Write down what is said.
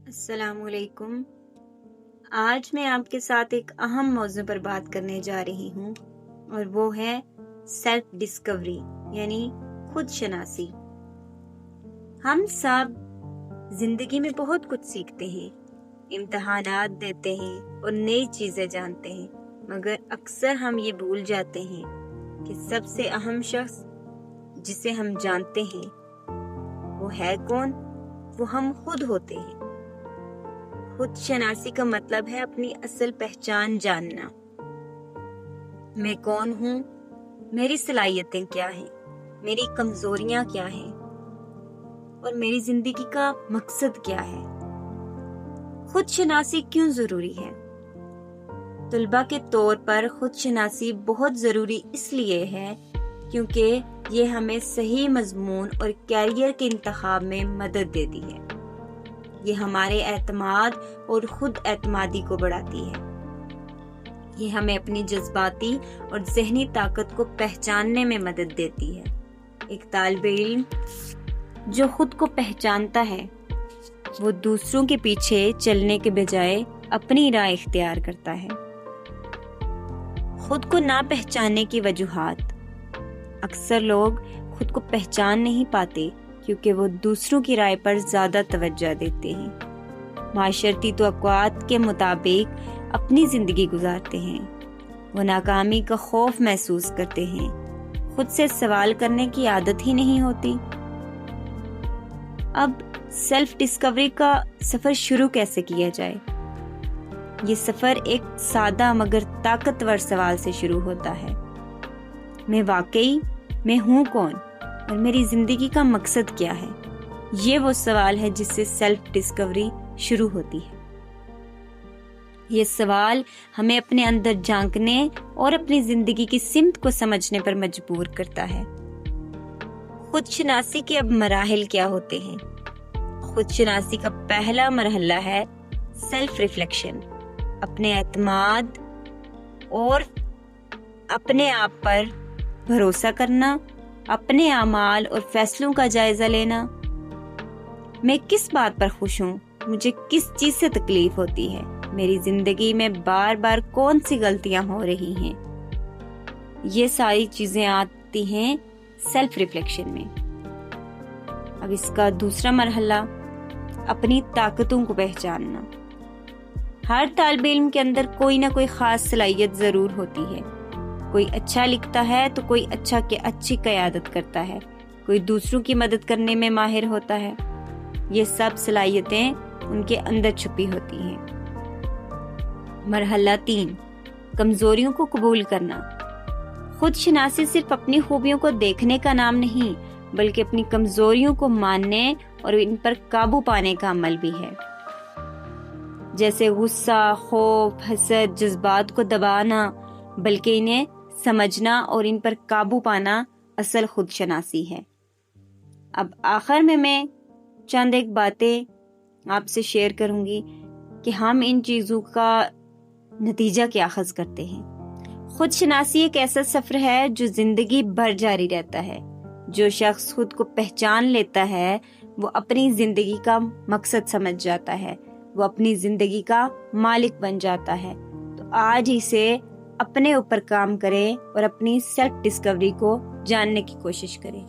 السلام علیکم۔ آج میں آپ کے ساتھ ایک اہم موضوع پر بات کرنے جا رہی ہوں اور وہ ہے سیلف ڈسکوری یعنی خود شناسی۔ ہم سب زندگی میں بہت کچھ سیکھتے ہیں، امتحانات دیتے ہیں اور نئی چیزیں جانتے ہیں، مگر اکثر ہم یہ بھول جاتے ہیں کہ سب سے اہم شخص جسے ہم جانتے ہیں وہ ہے کون؟ وہ ہم خود ہوتے ہیں۔ خود شناسی کا مطلب ہے اپنی اصل پہچان جاننا۔ میں کون ہوں؟ میری صلاحیتیں کیا ہیں؟ میری کمزوریاں کیا ہیں؟ اور میری زندگی کا مقصد کیا ہے؟ خود شناسی کیوں ضروری ہے؟ طلباء کے طور پر خود شناسی بہت ضروری اس لیے ہے کیونکہ یہ ہمیں صحیح مضمون اور کیریئر کے انتخاب میں مدد دیتی ہے۔ یہ ہمارے اعتماد اور خود اعتمادی کو بڑھاتی ہے۔ یہ ہمیں اپنی جذباتی اور ذہنی طاقت کو پہچاننے میں مدد دیتی ہے۔ ایک طالب علم جو خود کو پہچانتا ہے وہ دوسروں کے پیچھے چلنے کے بجائے اپنی راہ اختیار کرتا ہے۔ خود کو نہ پہچاننے کی وجوہات۔ اکثر لوگ خود کو پہچان نہیں پاتے کیونکہ وہ دوسروں کی رائے پر زیادہ توجہ دیتے ہیں، معاشرتی توقعات کے مطابق اپنی زندگی گزارتے ہیں، وہ ناکامی کا خوف محسوس کرتے ہیں، خود سے سوال کرنے کی عادت ہی نہیں ہوتی۔ اب سیلف ڈسکوری کا سفر شروع کیسے کیا جائے؟ یہ سفر ایک سادہ مگر طاقتور سوال سے شروع ہوتا ہے۔ میں ہوں کون اور میری زندگی کا مقصد کیا ہے؟ یہ وہ سوال ہے جس سے سیلف ڈسکوری شروع ہوتی ہے۔ یہ سوال ہمیں اپنے اندر جھانکنے اور اپنی زندگی کی سمت کو سمجھنے پر مجبور کرتا ہے۔ خود شناسی کے اب مراحل کیا ہوتے ہیں؟ خود شناسی کا پہلا مرحلہ ہے سیلف ریفلیکشن، اپنے اعتماد اور اپنے آپ پر بھروسہ کرنا، اپنے اعمال اور فیصلوں کا جائزہ لینا۔ میں کس بات پر خوش ہوں؟ مجھے کس چیز سے تکلیف ہوتی ہے؟ میری زندگی میں بار بار کون سی غلطیاں ہو رہی ہیں؟ یہ ساری چیزیں آتی ہیں سیلف ریفلیکشن میں۔ اب اس کا دوسرا مرحلہ اپنی طاقتوں کو پہچاننا۔ ہر طالب علم کے اندر کوئی نہ کوئی خاص صلاحیت ضرور ہوتی ہے۔ کوئی اچھا لکھتا ہے تو کوئی اچھی قیادت کرتا ہے، کوئی دوسروں کی مدد کرنے میں ماہر ہوتا ہے۔ یہ سب صلاحیتیں ان کے اندر چھپی ہوتی ہیں۔ مرحلہ 3، کمزوریوں کو قبول کرنا۔ خود شناسی صرف اپنی خوبیوں کو دیکھنے کا نام نہیں بلکہ اپنی کمزوریوں کو ماننے اور ان پر قابو پانے کا عمل بھی ہے، جیسے غصہ، خوف، حسد، جذبات کو دبانا، بلکہ انہیں سمجھنا اور ان پر قابو پانا اصل خود شناسی ہے۔ اب آخر میں چند ایک باتیں آپ سے شیئر کروں گی کہ ہم ان چیزوں کا نتیجہ کیا اخذ کرتے ہیں۔ خود شناسی ایک ایسا سفر ہے جو زندگی بھر جاری رہتا ہے۔ جو شخص خود کو پہچان لیتا ہے وہ اپنی زندگی کا مقصد سمجھ جاتا ہے، وہ اپنی زندگی کا مالک بن جاتا ہے۔ تو آج ہی سے اپنے اوپر کام کریں اور اپنی سیلف ڈسکوری کو جاننے کی کوشش کریں۔